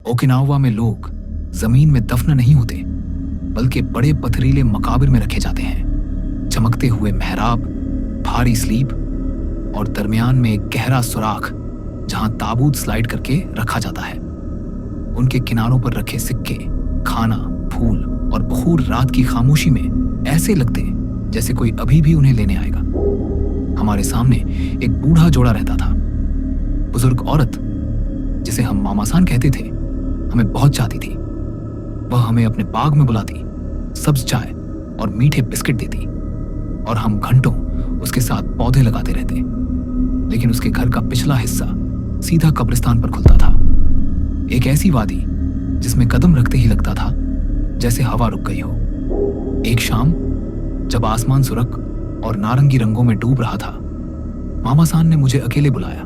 Okinawa में लोग जमीन में दफन नहीं होते, बल्कि बड़े पथरीले मकाबिर में रखे जाते हैं। चमकते हुए मेहराब, भारी स्लीब और दरमियान में एक गहरा सुराख जहां ताबूत स्लाइड करके रखा जाता है। उनके किनारों पर रखे सिक्के, खाना, फूल और बखूर रात की खामोशी में ऐसे लगते जैसे कोई अभी भी उन्हें लेने आएगा। हमारे सामने एक बूढ़ा जोड़ा रहता था। बुजुर्ग औरत, जिसे हम मामासान कहते थे, हमें बहुत चाहती थी। वह हमें अपने बाग में बुलाती, सब्ज चाय और मीठे बिस्किट देती और हम घंटों उसके साथ पौधे लगाते रहते। लेकिन उसके घर का पिछला हिस्सा सीधा कब्रिस्तान पर खुलता था, एक ऐसी वादी जिसमें कदम रखते ही लगता था जैसे हवा रुक गई हो। एक शाम जब आसमान सुर्ख और नारंगी रंगों में डूब रहा था, मामासान ने मुझे अकेले बुलाया।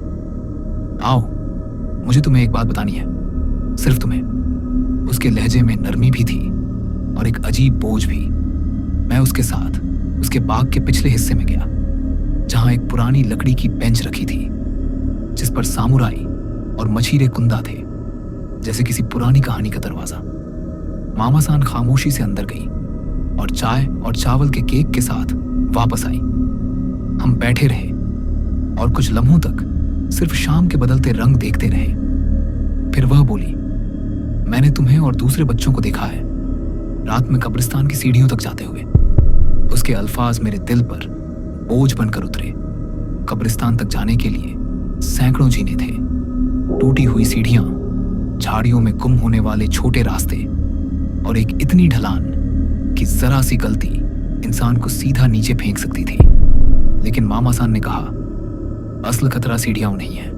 आओ, मुझे तुम्हें एक बात बतानी है, सिर्फ तुम्हें। उसके लहजे में नरमी भी थी और एक अजीब बोझ भी। मैं उसके साथ उसके बाग के पिछले हिस्से में गया, जहां एक पुरानी लकड़ी की बेंच रखी थी, जिस पर सामुराई और मछीरे कुंदा थे, जैसे किसी पुरानी कहानी का दरवाजा। मामासान खामोशी से अंदर गई और चाय और चावल के केक के साथ वापस आई। हम बैठे रहे और कुछ लम्हों तक सिर्फ शाम के बदलते रंग देखते रहे। फिर वह बोली, मैंने तुम्हें और दूसरे बच्चों को देखा है रात में कब्रिस्तान की सीढ़ियों तक जाते हुए। उसके अल्फाज मेरे दिल पर बोझ बनकर उतरे। कब्रिस्तान तक जाने के लिए सैकड़ों जीने थे, टूटी हुई सीढ़ियां, झाड़ियों में गुम होने वाले छोटे रास्ते और एक इतनी ढलान कि जरा सी गलती इंसान को सीधा नीचे फेंक सकती थी। लेकिन मामासान ने कहा, असल खतरा सीढ़ियां नहीं है,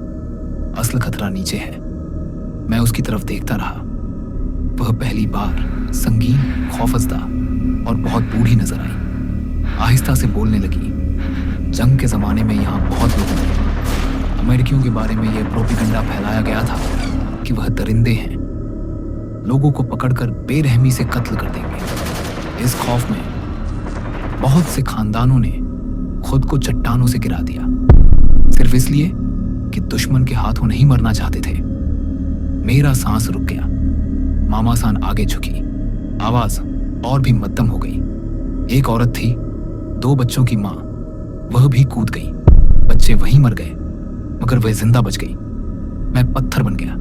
असल खतरा नीचे है। मैं उसकी तरफ देखता रहा। वह पहली बार संगीन, खौफजदा और बहुत बूढ़ी नजर आई। आहिस्ता से बोलने लगी, जंग के जमाने में यहाँ बहुत लोग थे। अमेरिकियों के बारे में यह प्रोपेगेंडा फैलाया गया था कि वह दरिंदे हैं, लोगों को पकड़कर बेरहमी से कत्ल कर देंगे। इस खौफ में बहुत से खानदानों ने खुद को चट्टानों से गिरा दिया, सिर्फ इसलिए कि दुश्मन के हाथों नहीं मरना चाहते थे। मेरा सांस रुक गया। मामासान आगे झुकी, आवाज और भी मध्यम हो गई। एक औरत थी, 2 बच्चों की मां, वह भी कूद गई। बच्चे वहीं मर गए, मगर वह जिंदा बच गई। मैं पत्थर बन गया,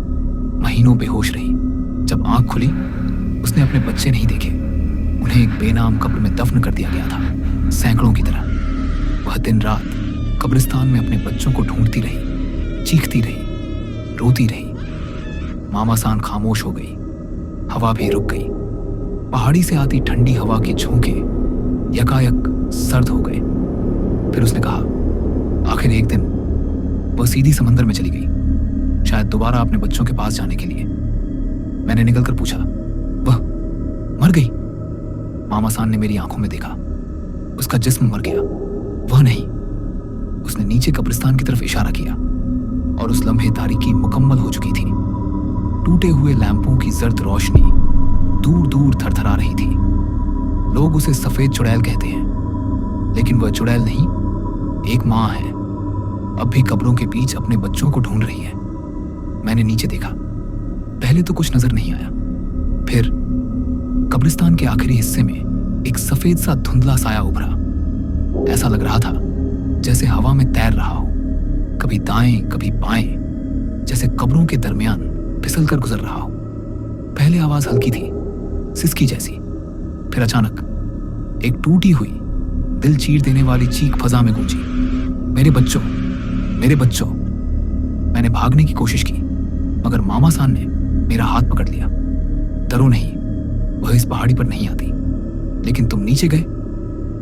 महीनों बेहोश रही। जब आंख खुली, उसने अपने बच्चे नहीं देखे। उन्हें एक बेनाम कब्र में दफन कर दिया गया था, सैकड़ों की तरह। वह दिन रात कब्रिस्तान में अपने बच्चों को ढूंढती रही, चीखती रही, रोती रही। मामासान खामोश हो गई, हवा भी रुक गई। पहाड़ी से आती ठंडी हवा के झोंके यकायक सर्द हो गए। फिर उसने कहा, आखिर एक दिन वह सीधी समंदर में चली गई, शायद दोबारा अपने बच्चों के पास जाने के लिए। मैंने निकलकर पूछा, वह मर गई? मामासान ने मेरी आंखों में देखा। उसका जिस्म मर गया, वह नहीं। उसने नीचे कब्रिस्तान की तरफ इशारा किया और उस लम्हे तारीकी मुकम्मल हो चुकी थी। टूटे हुए लैंपों की जर्द रोशनी दूर दूर थरथरा रही थी। लोग उसे सफेद चुड़ैल कहते हैं, लेकिन वह चुड़ैल नहीं, एक मां है, अब भी कब्रों के बीच अपने बच्चों को ढूंढ रही है। मैंने नीचे देखा, पहले तो कुछ नजर नहीं आया। फिर कब्रिस्तान के आखिरी हिस्से में एक सफेद सा धुंधला साया उभरा। ऐसा लग रहा था जैसे हवा में तैर रहा हो, कभी दाएं कभी बाएं, जैसे कब्रों के दरमियान फिसल कर गुजर रहा हो। पहले आवाज हल्की थी, सिसकी जैसी। फिर अचानक एक टूटी हुई, दिल चीर देने वाली चीख फजा में गूंजी, मेरे बच्चों, मेरे बच्चों। मैंने भागने की कोशिश की, मगर मामासान ने मेरा हाथ पकड़ लिया। डरो नहीं, वह इस पहाड़ी पर नहीं आती, लेकिन तुम नीचे गए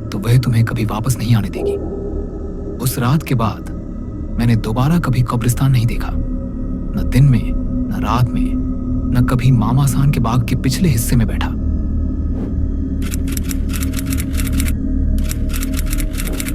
तो वह तुम्हें कभी वापस नहीं आने देगी। उस रात के बाद मैंने दोबारा कभी कब्रिस्तान नहीं देखा, न दिन में, न रात में, न कभी मामासान के बाग के पिछले हिस्से में बैठा।